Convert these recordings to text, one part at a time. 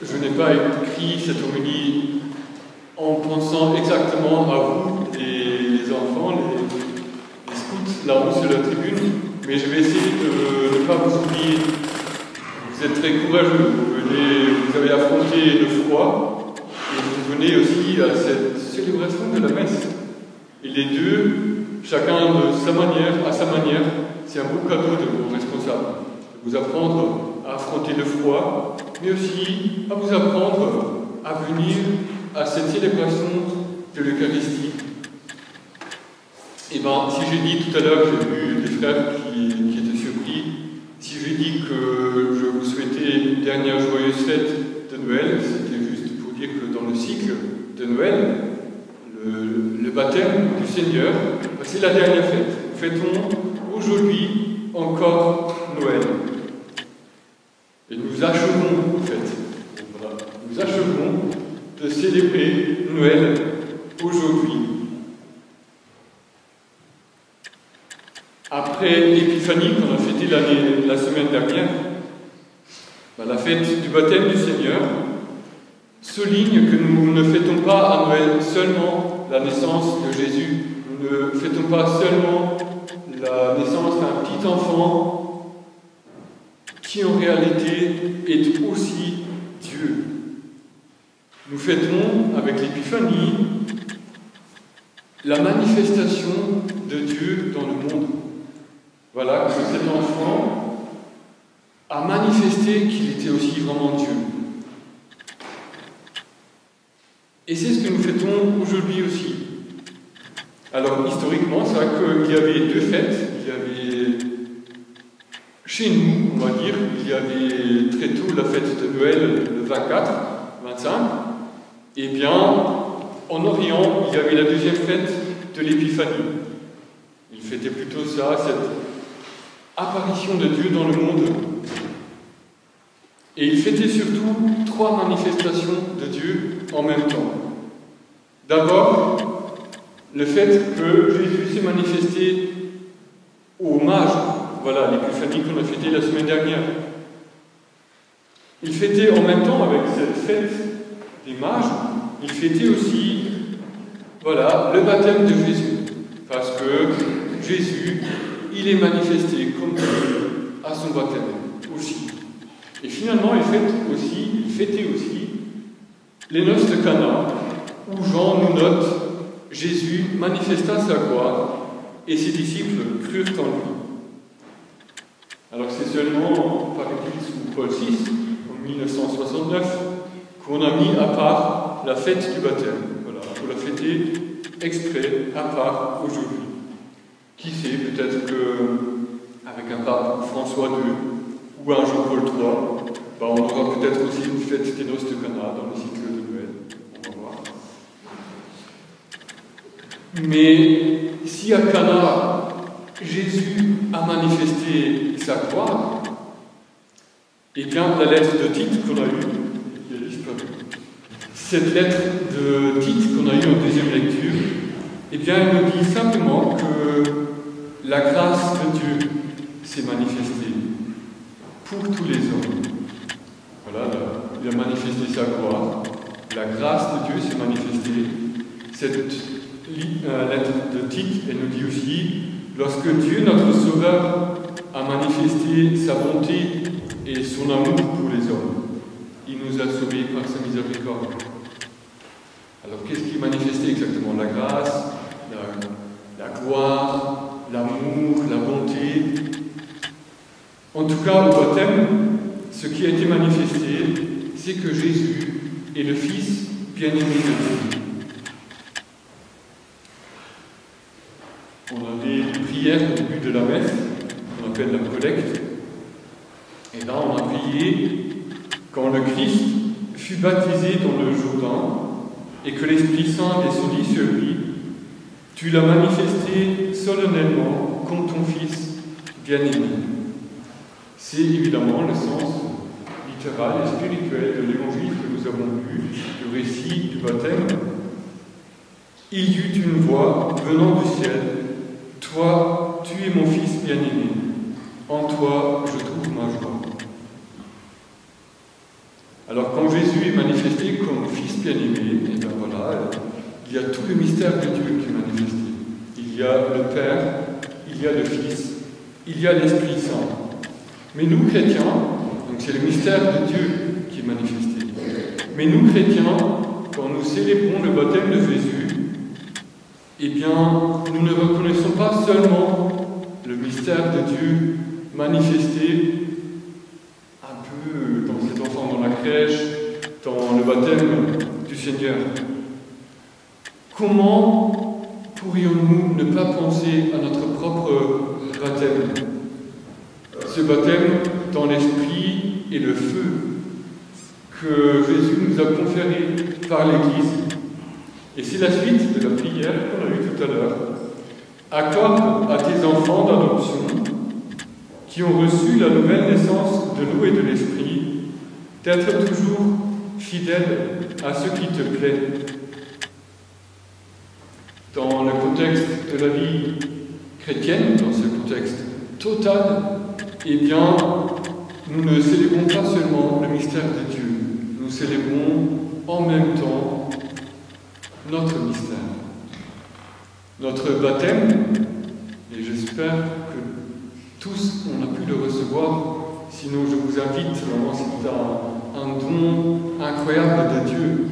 Je n'ai pas écrit cette homélie en pensant exactement à vous, les enfants, les scouts là-haut sur la tribune, mais je vais essayer de ne pas vous oublier. Vous êtes très courageux, vous avez affronté le froid, et vous venez aussi à cette célébration de la messe. Et les deux, chacun de sa manière, à sa manière, c'est un beau cadeau de vos responsables. De vous apprendre à affronter le froid, mais aussi à vous apprendre à venir à cette célébration de l'Eucharistie. Et bien, si j'ai dit tout à l'heure, j'ai vu des frères qui étaient surpris, si j'ai dit que je vous souhaitais une dernière joyeuse fête de Noël, c'était juste pour dire que dans le cycle de Noël, le baptême du Seigneur, c'est la dernière fête. Nous fêtons aujourd'hui encore Noël. Et nous achevons, en fait, voilà, nous achevons de célébrer Noël aujourd'hui. Après l'Épiphanie qu'on a fêtée la semaine dernière, la fête du baptême du Seigneur souligne que nous ne fêtons pas à Noël seulement la naissance de Jésus, nous ne fêtons pas seulement la naissance d'un petit enfant qui en réalité est aussi Dieu. Nous fêtons avec l'Épiphanie la manifestation de Dieu dans le monde. Voilà, que cet enfant a manifesté qu'il était aussi vraiment Dieu. Et c'est ce que nous fêtons aujourd'hui aussi. Alors, historiquement, c'est vrai qu'il y avait deux fêtes. Il y avait, chez nous, on va dire, il y avait très tôt la fête de Noël, le 24, 25. Et bien, en Orient, il y avait la deuxième fête de l'Épiphanie. Il fêtait plutôt ça, cette apparition de Dieu dans le monde. Et il fêtait surtout trois manifestations de Dieu en même temps. D'abord, le fait que Jésus s'est manifesté aux mages. Voilà, l'Épiphanie qu'on a fêtée la semaine dernière. Il fêtait en même temps, avec cette fête des mages, il fêtait aussi, voilà, le baptême de Jésus. Parce que Jésus, il est manifesté comme Dieu à son baptême aussi. Et finalement, il fêtait aussi les noces de Cana, où Jean nous note Jésus manifesta sa gloire et ses disciples crurent en lui. Alors c'est seulement, paraît-il, sous Paul VI, en 1969, qu'on a mis à part la fête du baptême. Voilà, pour la fêter exprès, à part aujourd'hui. Qui sait, peut-être qu'avec un pape François II ou un Jean-Paul III, on aura peut-être aussi une fête des noces de Cana dans le cycle de Noël. On va voir. Mais si à Cana, Jésus a manifesté sa gloire, eh bien la lettre de Tite qu'on a eue, cette lettre de Tite qu'on a eue en deuxième lecture, eh bien elle nous dit simplement que la grâce de Dieu s'est manifestée pour tous les hommes. Voilà, il a manifesté sa gloire. La grâce de Dieu s'est manifestée. Cette lettre de Tite, elle nous dit aussi, lorsque Dieu, notre Sauveur, a manifesté sa bonté et son amour pour les hommes, il nous a sauvés par sa miséricorde. Alors qu'est-ce qui est manifesté exactement? La grâce, la gloire, l'amour, la bonté. En tout cas, au baptême, ce qui a été manifesté, c'est que Jésus est le Fils bien-aimé de Dieu. On avait une prière au début de la messe, qu'on appelle la collecte. Et là, on a prié quand le Christ fut baptisé dans le Jourdain et que l'Esprit Saint descendit sur lui. Tu l'as manifesté solennellement comme ton Fils bien-aimé. C'est évidemment le sens littéral et spirituel de l'évangile que nous avons lu, le récit du baptême. Il y eut une voix venant du ciel. Toi, tu es mon Fils bien-aimé. En toi, je trouve ma joie. Alors quand Jésus est manifesté comme Fils bien-aimé, et bien voilà, il y a tout le mystère de Dieu qui est manifesté. Il y a le Père, il y a le Fils, il y a l'Esprit Saint. Mais nous, chrétiens, donc c'est le mystère de Dieu qui est manifesté. Mais nous, chrétiens, quand nous célébrons le baptême de Jésus, eh bien, nous ne reconnaissons pas seulement le mystère de Dieu manifesté un peu dans cet enfant dans la crèche, dans le baptême du Seigneur. Comment pourrions-nous ne pas penser à notre propre baptême? Ce baptême dans l'esprit et le feu que Jésus nous a conféré par l'Église. Et c'est la suite de la prière qu'on a eue tout à l'heure. Accorde à tes enfants d'adoption qui ont reçu la nouvelle naissance de l'eau et de l'esprit d'être toujours fidèles à ce qui te plaît. Dans le contexte de la vie chrétienne, dans ce contexte total, eh bien, nous ne célébrons pas seulement le mystère de Dieu, nous célébrons en même temps notre mystère. Notre baptême, et j'espère que tous on a pu le recevoir, sinon je vous invite, vraiment c'est un don incroyable de Dieu.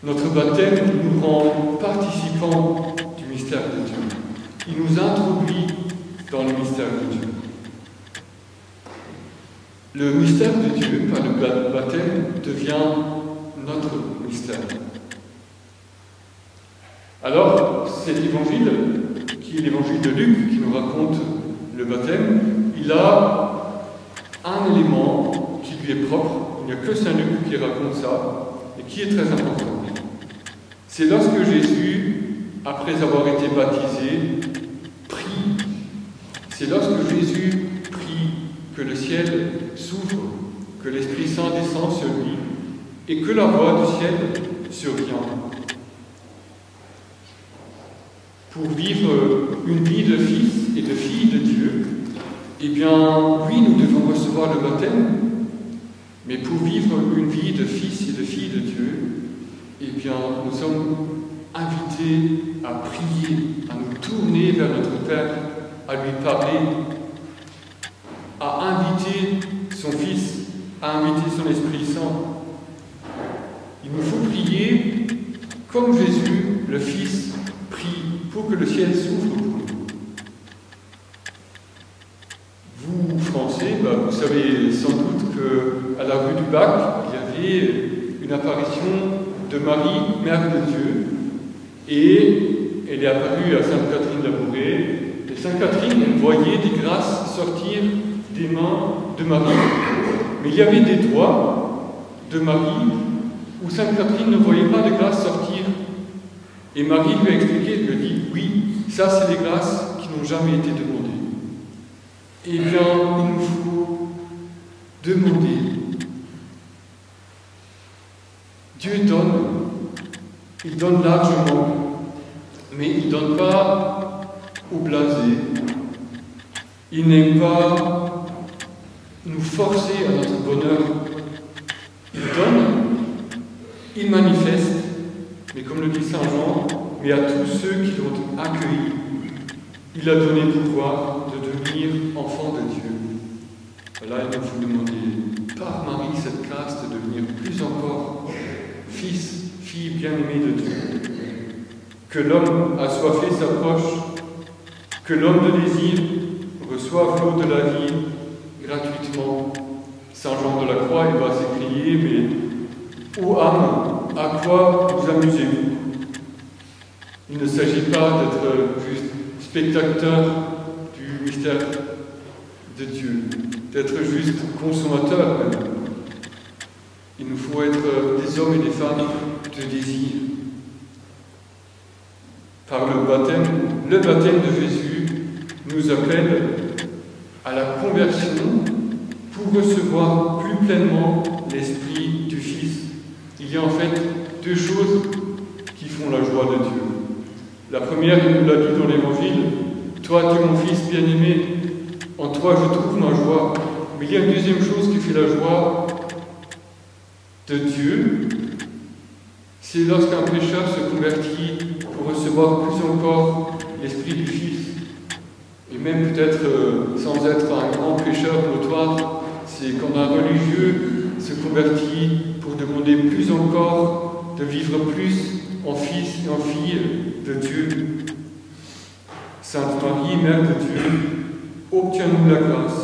Notre baptême nous rend participants du mystère de Dieu. Il nous introduit dans le mystère de Dieu. Le mystère de Dieu, par le baptême, devient notre mystère. Alors, cet évangile, qui est l'évangile de Luc, qui nous raconte le baptême, il a un élément qui lui est propre. Il n'y a que Saint Luc qui raconte ça, et qui est très important. C'est lorsque Jésus, après avoir été baptisé, prie. C'est lorsque Jésus prie que le ciel s'ouvre, que l'Esprit Saint descend sur lui, et que la voix du ciel survient. Pour vivre une vie de fils et de fille de Dieu, eh bien, oui, nous devons recevoir le baptême, mais pour vivre une vie de fils et de fille de Dieu, eh bien, nous sommes invités à prier, à nous tourner vers notre Père, à lui parler, à inviter son Fils, à inviter son Esprit Saint. Il nous faut prier comme Jésus, le Fils, prie pour que le ciel s'ouvre pour nous. Vous, Français, vous savez sans doute qu'à la rue du Bac, il y avait une apparition de Marie, Mère de Dieu, et elle est apparue à Sainte-Catherine-la-Bourrée. Et Sainte-Catherine, elle voyait des grâces sortir des mains de Marie. Mais il y avait des doigts de Marie où Sainte-Catherine ne voyait pas de grâces sortir. Et Marie lui a expliqué, elle lui a dit, oui, ça c'est des grâces qui n'ont jamais été demandées. Eh bien, il nous faut demander. Dieu donne, il donne largement, mais il ne donne pas au blasé. Il n'aime pas nous forcer à notre bonheur. Il donne, il manifeste, mais comme le dit Saint Jean, mais à tous ceux qui l'ont accueilli, il a donné le pouvoir de devenir enfant de Dieu. Là, il nous faut demander par Marie cette grâce de devenir plus encore fils, fille bien-aimée de Dieu. Que l'homme assoiffé s'approche, que l'homme de désir reçoive l'eau de la vie gratuitement. Saint Jean de la Croix, il va s'écrier, mais ô âme, à quoi vous amusez-vous? Il ne s'agit pas d'être juste spectateur du mystère de Dieu, d'être juste consommateur même. Il nous faut être des hommes et des femmes de désir. Par le baptême de Jésus nous appelle à la conversion pour recevoir plus pleinement l'Esprit du Fils. Il y a en fait deux choses qui font la joie de Dieu. La première, il nous l'a dit dans l'Évangile, « Toi, tu es mon Fils bien-aimé, en toi je trouve ma joie. » Mais il y a une deuxième chose qui fait la joie, de Dieu, c'est lorsqu'un pécheur se convertit pour recevoir plus encore l'Esprit du Fils. Et même peut-être sans être un grand pécheur notoire, c'est quand un religieux se convertit pour demander plus encore de vivre plus en fils et en fille de Dieu. Sainte Marie, Mère de Dieu, obtiens-nous la grâce